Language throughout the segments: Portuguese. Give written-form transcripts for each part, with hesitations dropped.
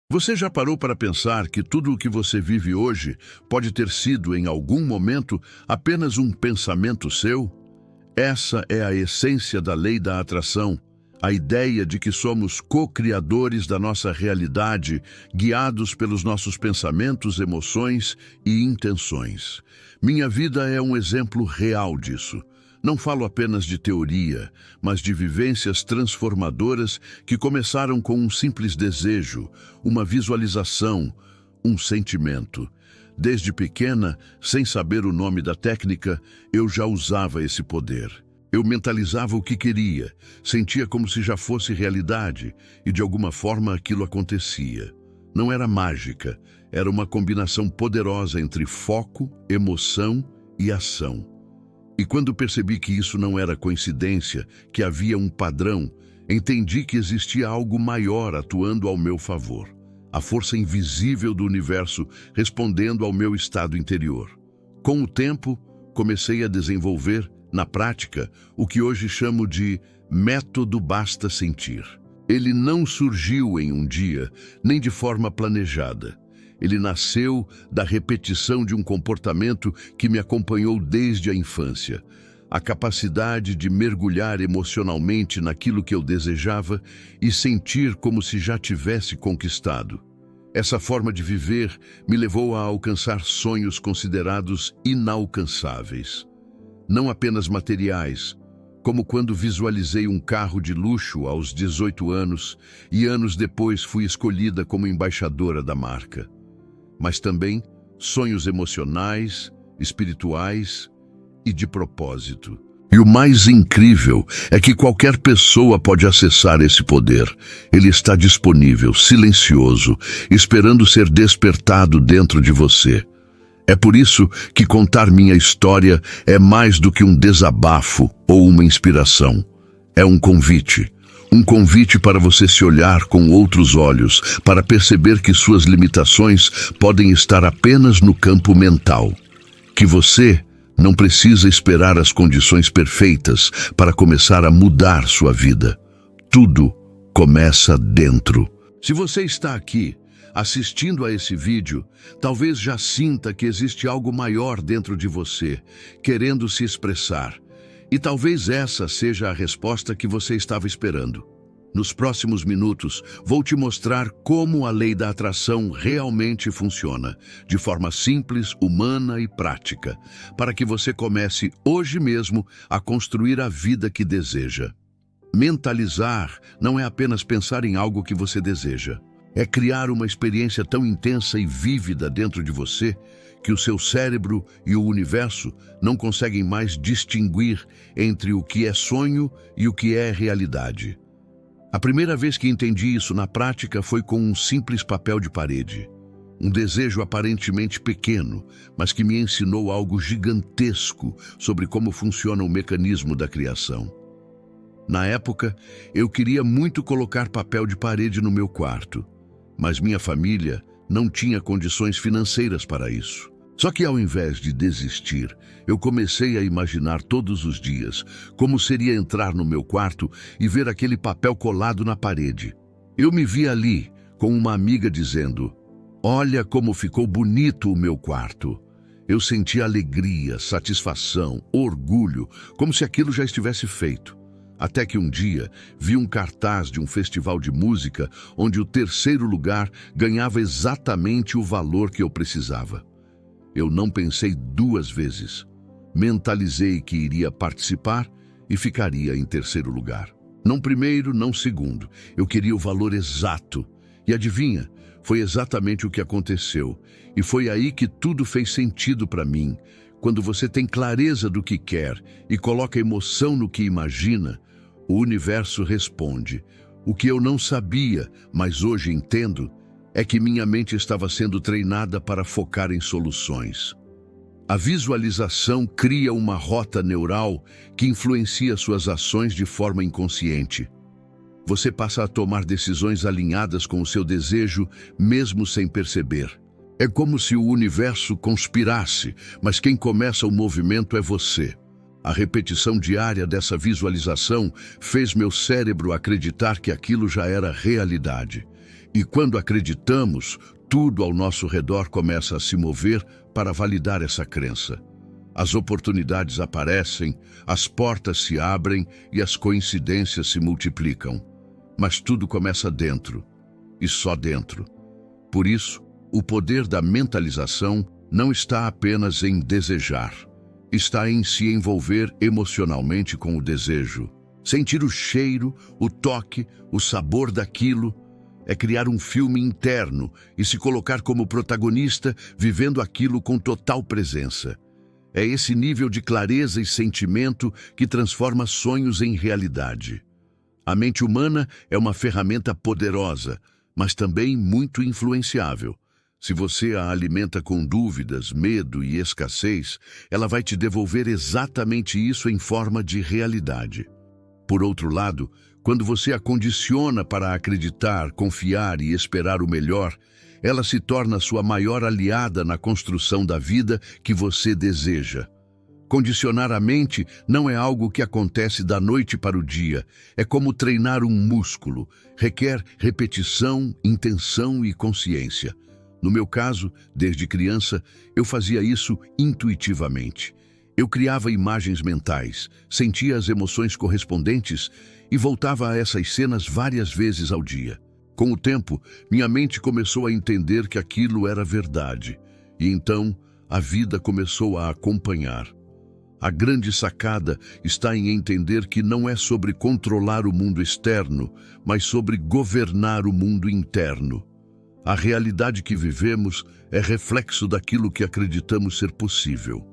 Você já parou para pensar que tudo o que você vive hoje pode ter sido, em algum momento, apenas um pensamento seu? Essa é a essência da lei da atração, a ideia de que somos co-criadores da nossa realidade, guiados pelos nossos pensamentos, emoções e intenções. Minha vida é um exemplo real disso. Não falo apenas de teoria, mas de vivências transformadoras que começaram com um simples desejo, uma visualização, um sentimento. Desde pequena, sem saber o nome da técnica, eu já usava esse poder. Eu mentalizava o que queria, sentia como se já fosse realidade, e de alguma forma aquilo acontecia. Não era mágica, era uma combinação poderosa entre foco, emoção e ação. E quando percebi que isso não era coincidência, que havia um padrão, entendi que existia algo maior atuando ao meu favor. A força invisível do universo respondendo ao meu estado interior. Com o tempo, comecei a desenvolver, na prática, o que hoje chamo de método basta sentir. Ele não surgiu em um dia, nem de forma planejada. Ele nasceu da repetição de um comportamento que me acompanhou desde a infância. A capacidade de mergulhar emocionalmente naquilo que eu desejava e sentir como se já tivesse conquistado. Essa forma de viver me levou a alcançar sonhos considerados inalcançáveis. Não apenas materiais, como quando visualizei um carro de luxo aos 18 anos e anos depois fui escolhida como embaixadora da marca. Mas também sonhos emocionais, espirituais e de propósito. E o mais incrível é que qualquer pessoa pode acessar esse poder. Ele está disponível, silencioso, esperando ser despertado dentro de você. É por isso que contar minha história é mais do que um desabafo ou uma inspiração. É um convite. Um convite para você se olhar com outros olhos, para perceber que suas limitações podem estar apenas no campo mental. Que você não precisa esperar as condições perfeitas para começar a mudar sua vida. Tudo começa dentro. Se você está aqui, assistindo a esse vídeo, talvez já sinta que existe algo maior dentro de você, querendo se expressar. E talvez essa seja a resposta que você estava esperando. Nos próximos minutos, vou te mostrar como a lei da atração realmente funciona, de forma simples, humana e prática, para que você comece hoje mesmo a construir a vida que deseja. Mentalizar não é apenas pensar em algo que você deseja. É criar uma experiência tão intensa e vívida dentro de você que o seu cérebro e o universo não conseguem mais distinguir entre o que é sonho e o que é realidade. A primeira vez que entendi isso na prática foi com um simples papel de parede. Um desejo aparentemente pequeno, mas que me ensinou algo gigantesco sobre como funciona o mecanismo da criação. Na época, eu queria muito colocar papel de parede no meu quarto, mas minha família não tinha condições financeiras para isso. Só que ao invés de desistir, eu comecei a imaginar todos os dias como seria entrar no meu quarto e ver aquele papel colado na parede. Eu me vi ali, com uma amiga dizendo: "Olha como ficou bonito o meu quarto." Eu senti alegria, satisfação, orgulho, como se aquilo já estivesse feito. Até que um dia vi um cartaz de um festival de música onde o terceiro lugar ganhava exatamente o valor que eu precisava. Eu não pensei duas vezes. Mentalizei que iria participar e ficaria em terceiro lugar. Não primeiro, não segundo. Eu queria o valor exato. E adivinha, foi exatamente o que aconteceu. E foi aí que tudo fez sentido para mim. Quando você tem clareza do que quer e coloca emoção no que imagina, o universo responde. O que eu não sabia, mas hoje entendo, é que minha mente estava sendo treinada para focar em soluções. A visualização cria uma rota neural que influencia suas ações de forma inconsciente. Você passa a tomar decisões alinhadas com o seu desejo, mesmo sem perceber. É como se o universo conspirasse, mas quem começa o movimento é você. A repetição diária dessa visualização fez meu cérebro acreditar que aquilo já era realidade. E quando acreditamos, tudo ao nosso redor começa a se mover para validar essa crença. As oportunidades aparecem, as portas se abrem e as coincidências se multiplicam. Mas tudo começa dentro, e só dentro. Por isso, o poder da mentalização não está apenas em desejar. Está em se envolver emocionalmente com o desejo. Sentir o cheiro, o toque, o sabor daquilo. É criar um filme interno e se colocar como protagonista, vivendo aquilo com total presença. É esse nível de clareza e sentimento que transforma sonhos em realidade. A mente humana é uma ferramenta poderosa, mas também muito influenciável. Se você a alimenta com dúvidas, medo e escassez, ela vai te devolver exatamente isso em forma de realidade. Por outro lado, quando você a condiciona para acreditar, confiar e esperar o melhor, ela se torna sua maior aliada na construção da vida que você deseja. Condicionar a mente não é algo que acontece da noite para o dia. É como treinar um músculo. Requer repetição, intenção e consciência. No meu caso, desde criança, eu fazia isso intuitivamente. Eu criava imagens mentais, sentia as emoções correspondentes e voltava a essas cenas várias vezes ao dia. Com o tempo, minha mente começou a entender que aquilo era verdade, e então a vida começou a acompanhar. A grande sacada está em entender que não é sobre controlar o mundo externo, mas sobre governar o mundo interno. A realidade que vivemos é reflexo daquilo que acreditamos ser possível.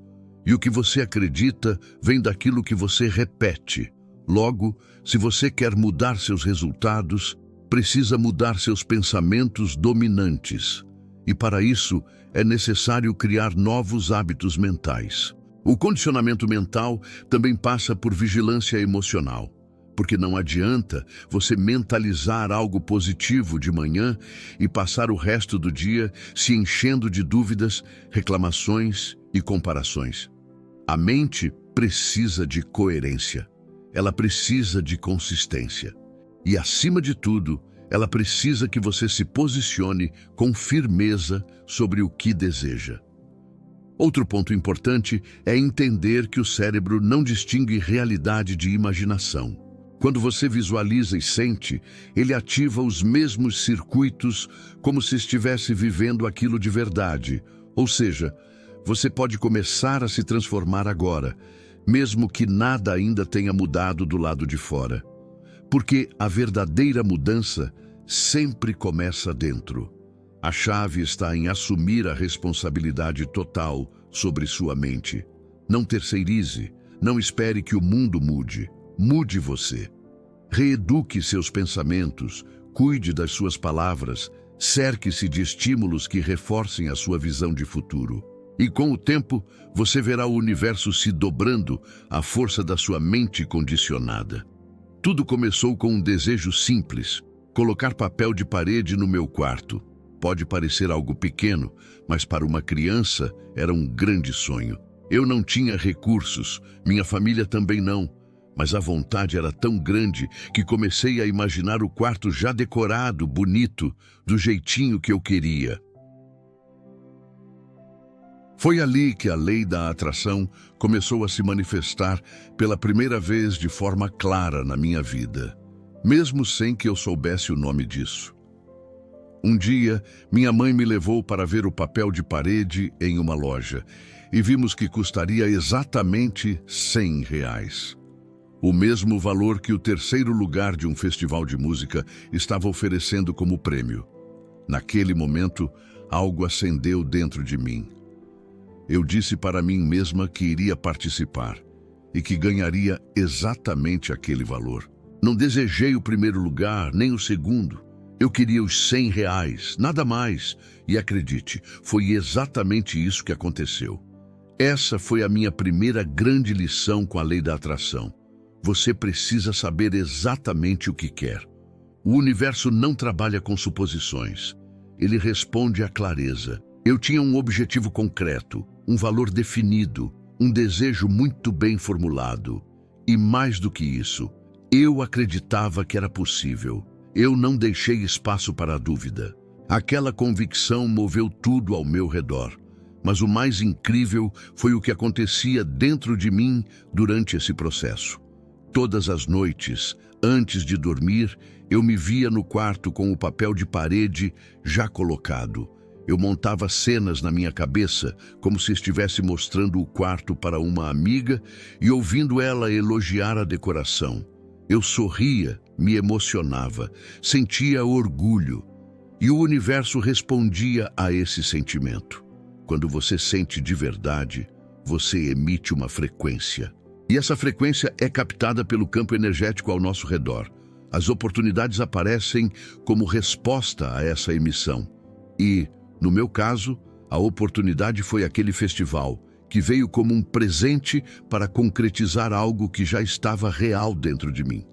E o que você acredita vem daquilo que você repete. Logo, se você quer mudar seus resultados, precisa mudar seus pensamentos dominantes. E para isso, é necessário criar novos hábitos mentais. O condicionamento mental também passa por vigilância emocional. Porque não adianta você mentalizar algo positivo de manhã e passar o resto do dia se enchendo de dúvidas, reclamações e comparações. A mente precisa de coerência. Ela precisa de consistência. E, acima de tudo, ela precisa que você se posicione com firmeza sobre o que deseja. Outro ponto importante é entender que o cérebro não distingue realidade de imaginação. Quando você visualiza e sente, ele ativa os mesmos circuitos como se estivesse vivendo aquilo de verdade. Ou seja, você pode começar a se transformar agora, mesmo que nada ainda tenha mudado do lado de fora. Porque a verdadeira mudança sempre começa dentro. A chave está em assumir a responsabilidade total sobre sua mente. Não terceirize, não espere que o mundo mude. Mude você. Reeduque seus pensamentos, cuide das suas palavras, cerque-se de estímulos que reforcem a sua visão de futuro. E com o tempo, você verá o universo se dobrando à força da sua mente condicionada. Tudo começou com um desejo simples: colocar papel de parede no meu quarto. Pode parecer algo pequeno, mas para uma criança era um grande sonho. Eu não tinha recursos, minha família também não, mas a vontade era tão grande que comecei a imaginar o quarto já decorado, bonito, do jeitinho que eu queria. Foi ali que a lei da atração começou a se manifestar pela primeira vez de forma clara na minha vida, mesmo sem que eu soubesse o nome disso. Um dia, minha mãe me levou para ver o papel de parede em uma loja e vimos que custaria exatamente R$ 100. O mesmo valor que o terceiro lugar de um festival de música estava oferecendo como prêmio. Naquele momento, algo acendeu dentro de mim. Eu disse para mim mesma que iria participar e que ganharia exatamente aquele valor. Não desejei o primeiro lugar, nem o segundo. Eu queria os R$ 100, nada mais. E acredite, foi exatamente isso que aconteceu. Essa foi a minha primeira grande lição com a lei da atração. Você precisa saber exatamente o que quer. O universo não trabalha com suposições. Ele responde à clareza. Eu tinha um objetivo concreto, um valor definido, um desejo muito bem formulado. E mais do que isso, eu acreditava que era possível. Eu não deixei espaço para a dúvida. Aquela convicção moveu tudo ao meu redor. Mas o mais incrível foi o que acontecia dentro de mim durante esse processo. Todas as noites, antes de dormir, eu me via no quarto com o papel de parede já colocado. Eu montava cenas na minha cabeça, como se estivesse mostrando o quarto para uma amiga e ouvindo ela elogiar a decoração. Eu sorria, me emocionava, sentia orgulho. E o universo respondia a esse sentimento. Quando você sente de verdade, você emite uma frequência. E essa frequência é captada pelo campo energético ao nosso redor. As oportunidades aparecem como resposta a essa emissão. E, no meu caso, a oportunidade foi aquele festival, que veio como um presente para concretizar algo que já estava real dentro de mim.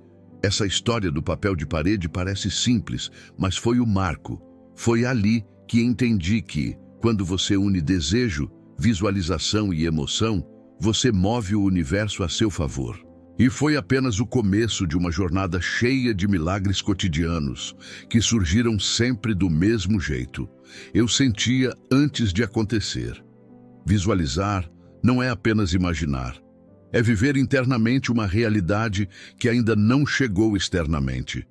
Essa história do papel de parede parece simples, mas foi o marco. Foi ali que entendi que, quando você une desejo, visualização e emoção, você move o universo a seu favor. E foi apenas o começo de uma jornada cheia de milagres cotidianos, que surgiram sempre do mesmo jeito. Eu sentia antes de acontecer. Visualizar não é apenas imaginar. É viver internamente uma realidade que ainda não chegou externamente.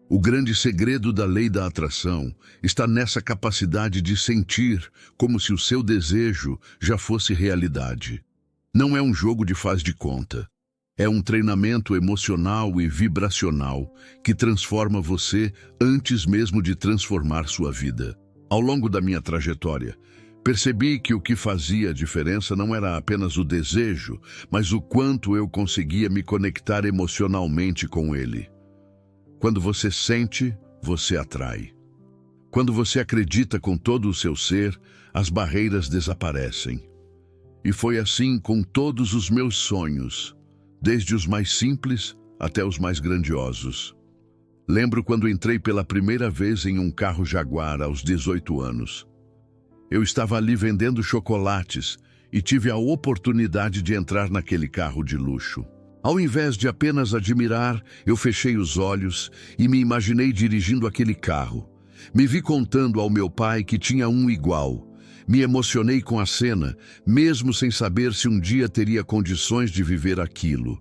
O grande segredo da lei da atração está nessa capacidade de sentir como se o seu desejo já fosse realidade. Não é um jogo de faz de conta. É um treinamento emocional e vibracional que transforma você antes mesmo de transformar sua vida. Ao longo da minha trajetória, percebi que o que fazia a diferença não era apenas o desejo, mas o quanto eu conseguia me conectar emocionalmente com ele. Quando você sente, você atrai. Quando você acredita com todo o seu ser, as barreiras desaparecem. E foi assim com todos os meus sonhos, desde os mais simples até os mais grandiosos. Lembro quando entrei pela primeira vez em um carro Jaguar aos 18 anos. Eu estava ali vendendo chocolates e tive a oportunidade de entrar naquele carro de luxo. Ao invés de apenas admirar, eu fechei os olhos e me imaginei dirigindo aquele carro. Me vi contando ao meu pai que tinha um igual. Me emocionei com a cena, mesmo sem saber se um dia teria condições de viver aquilo.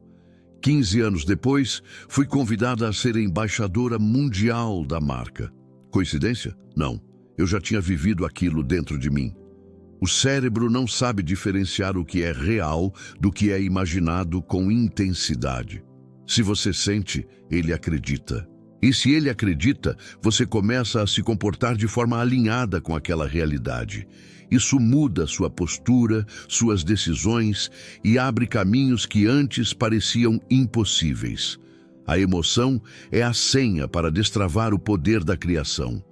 15 anos depois, fui convidada a ser embaixadora mundial da marca. Coincidência? Não. Eu já tinha vivido aquilo dentro de mim. O cérebro não sabe diferenciar o que é real do que é imaginado com intensidade. Se você sente, ele acredita. E se ele acredita, você começa a se comportar de forma alinhada com aquela realidade. Isso muda sua postura, suas decisões e abre caminhos que antes pareciam impossíveis. A emoção é a senha para destravar o poder da criação.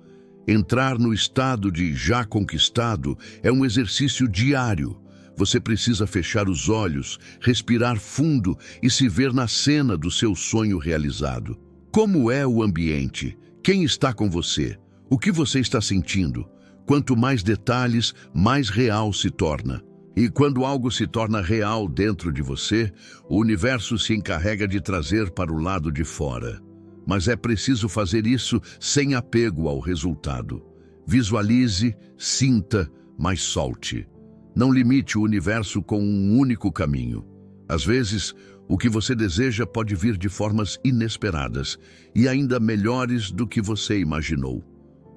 Entrar no estado de já conquistado é um exercício diário. Você precisa fechar os olhos, respirar fundo e se ver na cena do seu sonho realizado. Como é o ambiente? Quem está com você? O que você está sentindo? Quanto mais detalhes, mais real se torna. E quando algo se torna real dentro de você, o universo se encarrega de trazer para o lado de fora. Mas é preciso fazer isso sem apego ao resultado. Visualize, sinta, mas solte. Não limite o universo com um único caminho. Às vezes, o que você deseja pode vir de formas inesperadas e ainda melhores do que você imaginou.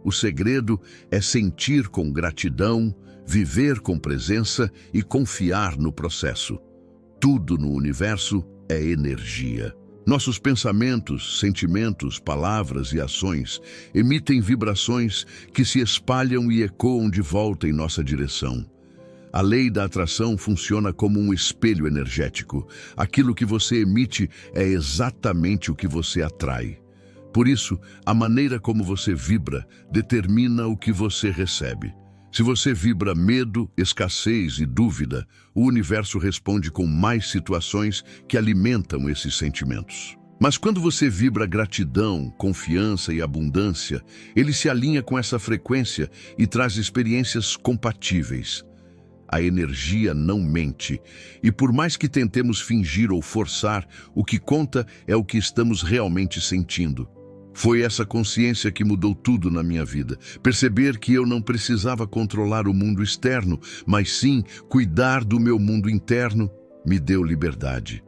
O segredo é sentir com gratidão, viver com presença e confiar no processo. Tudo no universo é energia. Nossos pensamentos, sentimentos, palavras e ações emitem vibrações que se espalham e ecoam de volta em nossa direção. A lei da atração funciona como um espelho energético. Aquilo que você emite é exatamente o que você atrai. Por isso, a maneira como você vibra determina o que você recebe. Se você vibra medo, escassez e dúvida, o universo responde com mais situações que alimentam esses sentimentos. Mas quando você vibra gratidão, confiança e abundância, ele se alinha com essa frequência e traz experiências compatíveis. A energia não mente, e por mais que tentemos fingir ou forçar, o que conta é o que estamos realmente sentindo. Foi essa consciência que mudou tudo na minha vida. Perceber que eu não precisava controlar o mundo externo, mas sim cuidar do meu mundo interno, me deu liberdade.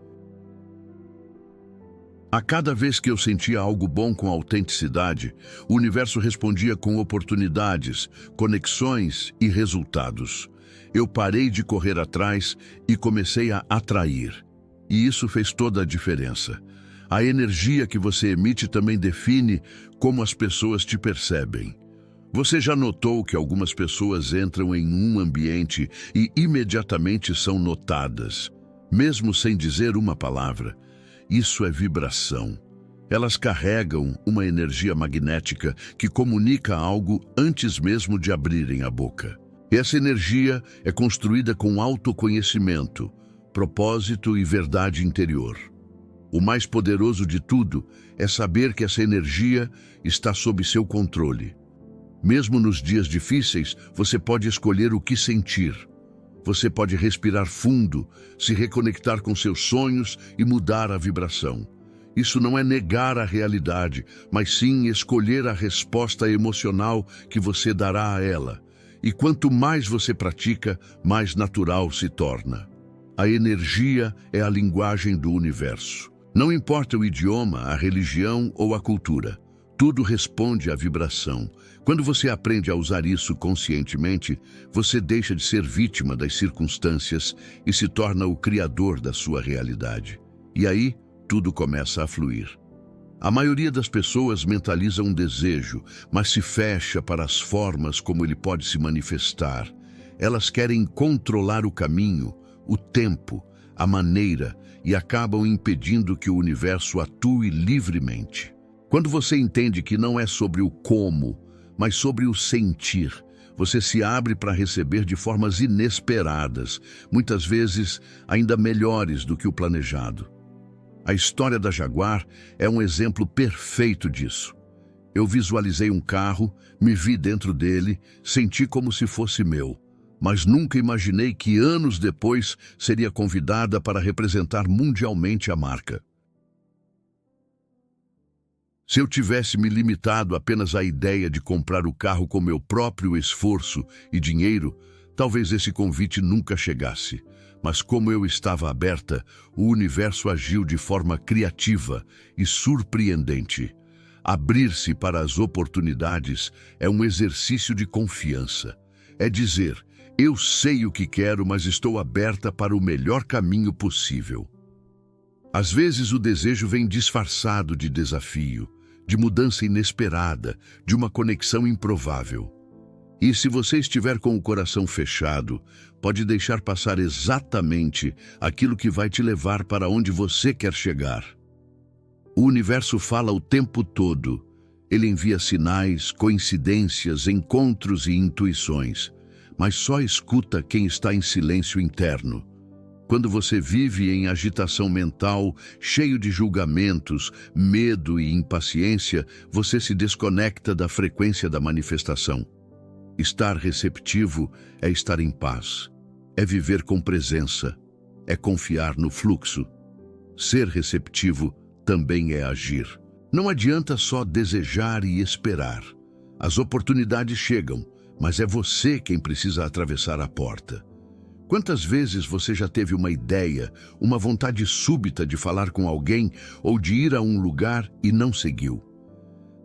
A cada vez que eu sentia algo bom com autenticidade, o universo respondia com oportunidades, conexões e resultados. Eu parei de correr atrás e comecei a atrair. E isso fez toda a diferença. A energia que você emite também define como as pessoas te percebem. Você já notou que algumas pessoas entram em um ambiente e imediatamente são notadas, mesmo sem dizer uma palavra? Isso é vibração. Elas carregam uma energia magnética que comunica algo antes mesmo de abrirem a boca. Essa energia é construída com autoconhecimento, propósito e verdade interior. O mais poderoso de tudo é saber que essa energia está sob seu controle. Mesmo nos dias difíceis, você pode escolher o que sentir. Você pode respirar fundo, se reconectar com seus sonhos e mudar a vibração. Isso não é negar a realidade, mas sim escolher a resposta emocional que você dará a ela. E quanto mais você pratica, mais natural se torna. A energia é a linguagem do universo. Não importa o idioma, a religião ou a cultura, tudo responde à vibração. Quando você aprende a usar isso conscientemente, você deixa de ser vítima das circunstâncias e se torna o criador da sua realidade. E aí, tudo começa a fluir. A maioria das pessoas mentaliza um desejo, mas se fecha para as formas como ele pode se manifestar. Elas querem controlar o caminho, o tempo, a maneira e acabam impedindo que o universo atue livremente. Quando você entende que não é sobre o como, mas sobre o sentir, você se abre para receber de formas inesperadas, muitas vezes ainda melhores do que o planejado. A história da Jaguar é um exemplo perfeito disso. Eu visualizei um carro, me vi dentro dele, senti como se fosse meu. Mas nunca imaginei que anos depois seria convidada para representar mundialmente a marca. Se eu tivesse me limitado apenas à ideia de comprar o carro com meu próprio esforço e dinheiro, talvez esse convite nunca chegasse. Mas como eu estava aberta, o universo agiu de forma criativa e surpreendente. Abrir-se para as oportunidades é um exercício de confiança. É dizer: eu sei o que quero, mas estou aberta para o melhor caminho possível. Às vezes o desejo vem disfarçado de desafio, de mudança inesperada, de uma conexão improvável. E se você estiver com o coração fechado, pode deixar passar exatamente aquilo que vai te levar para onde você quer chegar. O universo fala o tempo todo. Ele envia sinais, coincidências, encontros e intuições. Mas só escuta quem está em silêncio interno. Quando você vive em agitação mental, cheio de julgamentos, medo e impaciência, você se desconecta da frequência da manifestação. Estar receptivo é estar em paz, é viver com presença, é confiar no fluxo. Ser receptivo também é agir. Não adianta só desejar e esperar. As oportunidades chegam, mas é você quem precisa atravessar a porta. Quantas vezes você já teve uma ideia, uma vontade súbita de falar com alguém ou de ir a um lugar e não seguiu?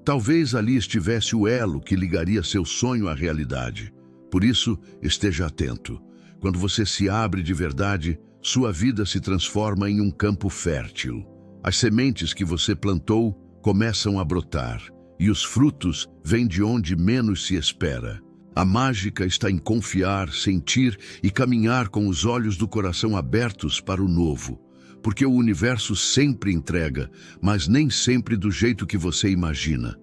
Talvez ali estivesse o elo que ligaria seu sonho à realidade. Por isso, esteja atento. Quando você se abre de verdade, sua vida se transforma em um campo fértil. As sementes que você plantou começam a brotar, e os frutos vêm de onde menos se espera. A mágica está em confiar, sentir e caminhar com os olhos do coração abertos para o novo. Porque o universo sempre entrega, mas nem sempre do jeito que você imagina.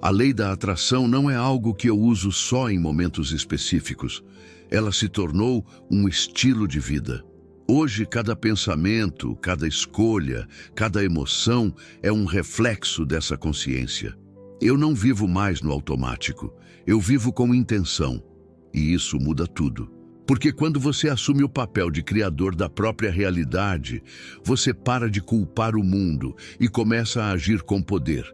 A lei da atração não é algo que eu uso só em momentos específicos. Ela se tornou um estilo de vida. Hoje, cada pensamento, cada escolha, cada emoção é um reflexo dessa consciência. Eu não vivo mais no automático. Eu vivo com intenção. E isso muda tudo. Porque quando você assume o papel de criador da própria realidade, você para de culpar o mundo e começa a agir com poder.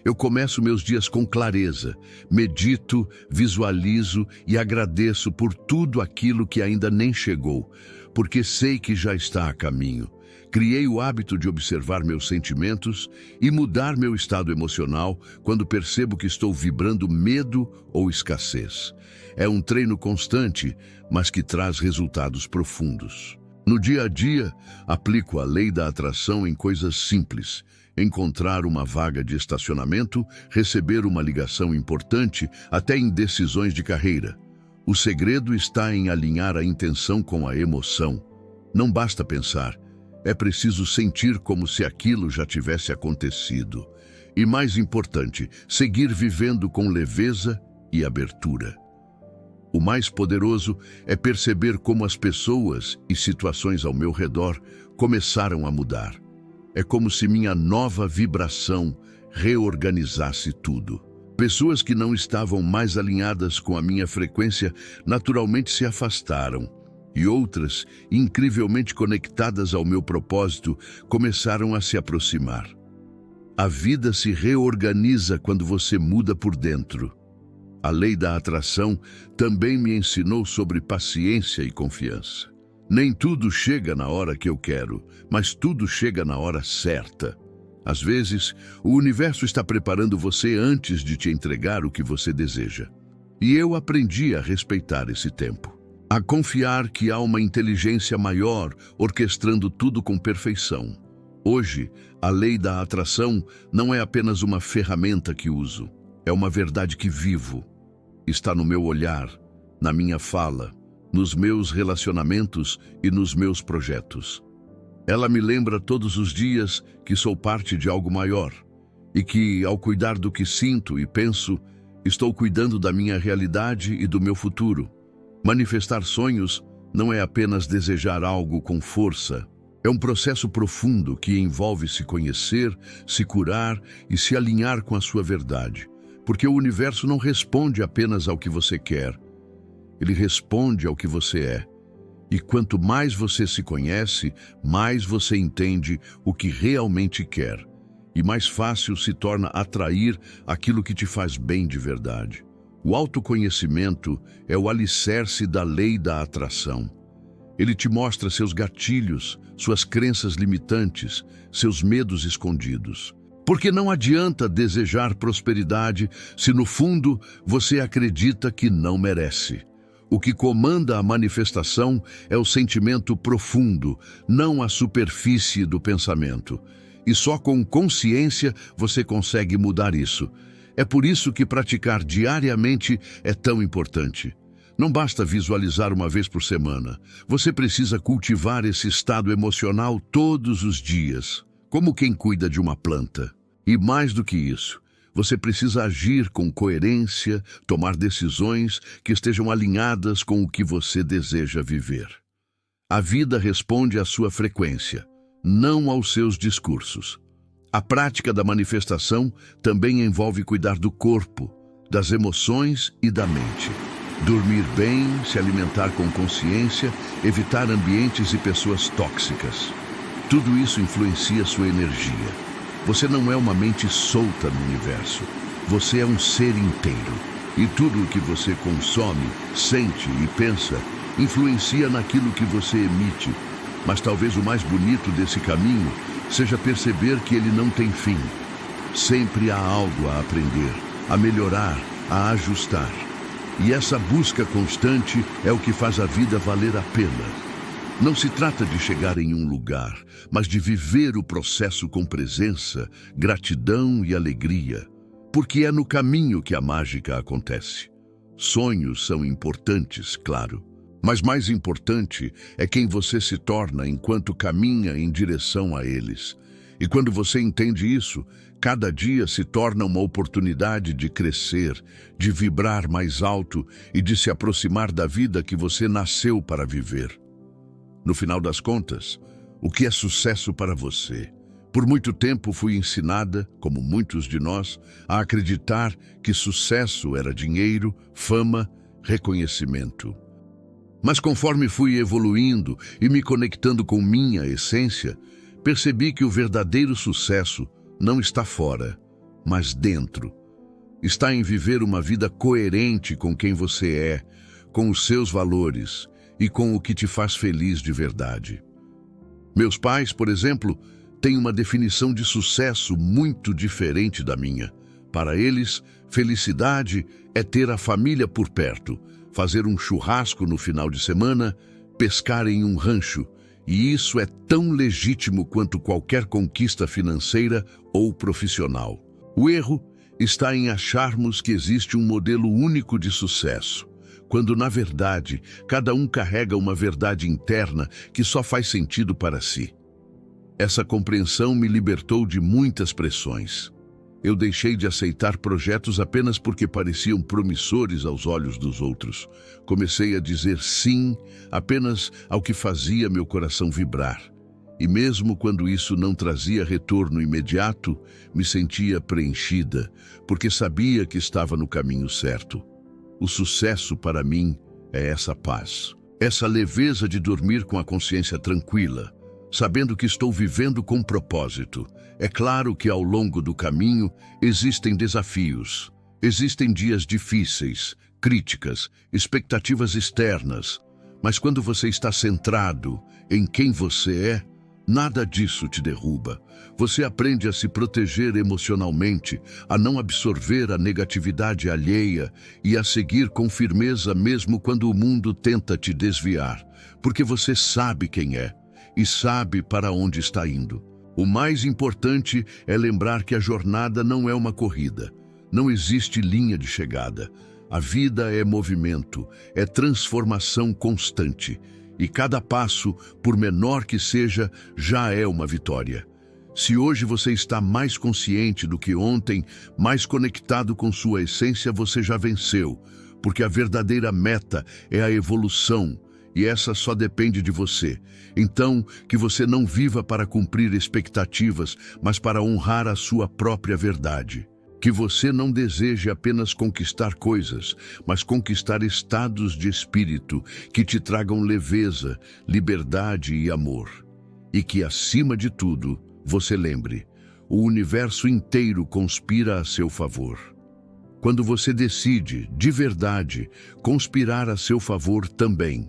Eu começo meus dias com clareza, medito, visualizo e agradeço por tudo aquilo que ainda nem chegou, porque sei que já está a caminho. Criei o hábito de observar meus sentimentos e mudar meu estado emocional quando percebo que estou vibrando medo ou escassez. É um treino constante, mas que traz resultados profundos. No dia a dia, aplico a lei da atração em coisas simples. Encontrar uma vaga de estacionamento, receber uma ligação importante, até em decisões de carreira. O segredo está em alinhar a intenção com a emoção. Não basta pensar, é preciso sentir como se aquilo já tivesse acontecido. E mais importante, seguir vivendo com leveza e abertura. O mais poderoso é perceber como as pessoas e situações ao meu redor começaram a mudar. É como se minha nova vibração reorganizasse tudo. Pessoas que não estavam mais alinhadas com a minha frequência naturalmente se afastaram, e outras, incrivelmente conectadas ao meu propósito, começaram a se aproximar. A vida se reorganiza quando você muda por dentro. A lei da atração também me ensinou sobre paciência e confiança. Nem tudo chega na hora que eu quero, mas tudo chega na hora certa. Às vezes, o universo está preparando você antes de te entregar o que você deseja. E eu aprendi a respeitar esse tempo. A confiar que há uma inteligência maior orquestrando tudo com perfeição. Hoje, a lei da atração não é apenas uma ferramenta que uso. É uma verdade que vivo. Está no meu olhar, na minha fala, nos meus relacionamentos e nos meus projetos. Ela me lembra todos os dias que sou parte de algo maior e que, ao cuidar do que sinto e penso, estou cuidando da minha realidade e do meu futuro. Manifestar sonhos não é apenas desejar algo com força. É um processo profundo que envolve se conhecer, se curar e se alinhar com a sua verdade. Porque o universo não responde apenas ao que você quer. Ele responde ao que você é. E quanto mais você se conhece, mais você entende o que realmente quer. E mais fácil se torna atrair aquilo que te faz bem de verdade. O autoconhecimento é o alicerce da lei da atração. Ele te mostra seus gatilhos, suas crenças limitantes, seus medos escondidos. Porque não adianta desejar prosperidade se no fundo você acredita que não merece. O que comanda a manifestação é o sentimento profundo, não a superfície do pensamento. E só com consciência você consegue mudar isso. É por isso que praticar diariamente é tão importante. Não basta visualizar uma vez por semana. Você precisa cultivar esse estado emocional todos os dias, como quem cuida de uma planta. E mais do que isso, você precisa agir com coerência, tomar decisões que estejam alinhadas com o que você deseja viver. A vida responde à sua frequência, não aos seus discursos. A prática da manifestação também envolve cuidar do corpo, das emoções e da mente. Dormir bem, se alimentar com consciência, evitar ambientes e pessoas tóxicas. Tudo isso influencia sua energia. Você não é uma mente solta no universo. Você é um ser inteiro. E tudo o que você consome, sente e pensa influencia naquilo que você emite. Mas talvez o mais bonito desse caminho seja perceber que ele não tem fim. Sempre há algo a aprender, a melhorar, a ajustar. E essa busca constante é o que faz a vida valer a pena. Não se trata de chegar em um lugar, mas de viver o processo com presença, gratidão e alegria. Porque é no caminho que a mágica acontece. Sonhos são importantes, claro. Mas mais importante é quem você se torna enquanto caminha em direção a eles. E quando você entende isso, cada dia se torna uma oportunidade de crescer, de vibrar mais alto e de se aproximar da vida que você nasceu para viver. No final das contas, o que é sucesso para você? Por muito tempo fui ensinada, como muitos de nós, a acreditar que sucesso era dinheiro, fama, reconhecimento. Mas conforme fui evoluindo e me conectando com minha essência, percebi que o verdadeiro sucesso não está fora, mas dentro. Está em viver uma vida coerente com quem você é, com os seus valores e com o que te faz feliz de verdade. Meus pais, por exemplo, têm uma definição de sucesso muito diferente da minha. Para eles, felicidade é ter a família por perto, fazer um churrasco no final de semana, pescar em um rancho, e isso é tão legítimo quanto qualquer conquista financeira ou profissional. O erro está em acharmos que existe um modelo único de sucesso, quando, na verdade, cada um carrega uma verdade interna que só faz sentido para si. Essa compreensão me libertou de muitas pressões. Eu deixei de aceitar projetos apenas porque pareciam promissores aos olhos dos outros. Comecei a dizer sim apenas ao que fazia meu coração vibrar. E mesmo quando isso não trazia retorno imediato, me sentia preenchida, porque sabia que estava no caminho certo. O sucesso para mim é essa paz, essa leveza de dormir com a consciência tranquila, sabendo que estou vivendo com propósito. É claro que ao longo do caminho existem desafios, existem dias difíceis, críticas, expectativas externas, mas quando você está centrado em quem você é, nada disso te derruba. Você aprende a se proteger emocionalmente, a não absorver a negatividade alheia e a seguir com firmeza mesmo quando o mundo tenta te desviar, porque você sabe quem é e sabe para onde está indo. O mais importante é lembrar que a jornada não é uma corrida. Não existe linha de chegada. A vida é movimento, é transformação constante. E cada passo, por menor que seja, já é uma vitória. Se hoje você está mais consciente do que ontem, mais conectado com sua essência, você já venceu. Porque a verdadeira meta é a evolução. E essa só depende de você. Então, que você não viva para cumprir expectativas, mas para honrar a sua própria verdade. Que você não deseje apenas conquistar coisas, mas conquistar estados de espírito que te tragam leveza, liberdade e amor. E que, acima de tudo, você lembre, o universo inteiro conspira a seu favor. Quando você decide, de verdade, conspirar a seu favor também,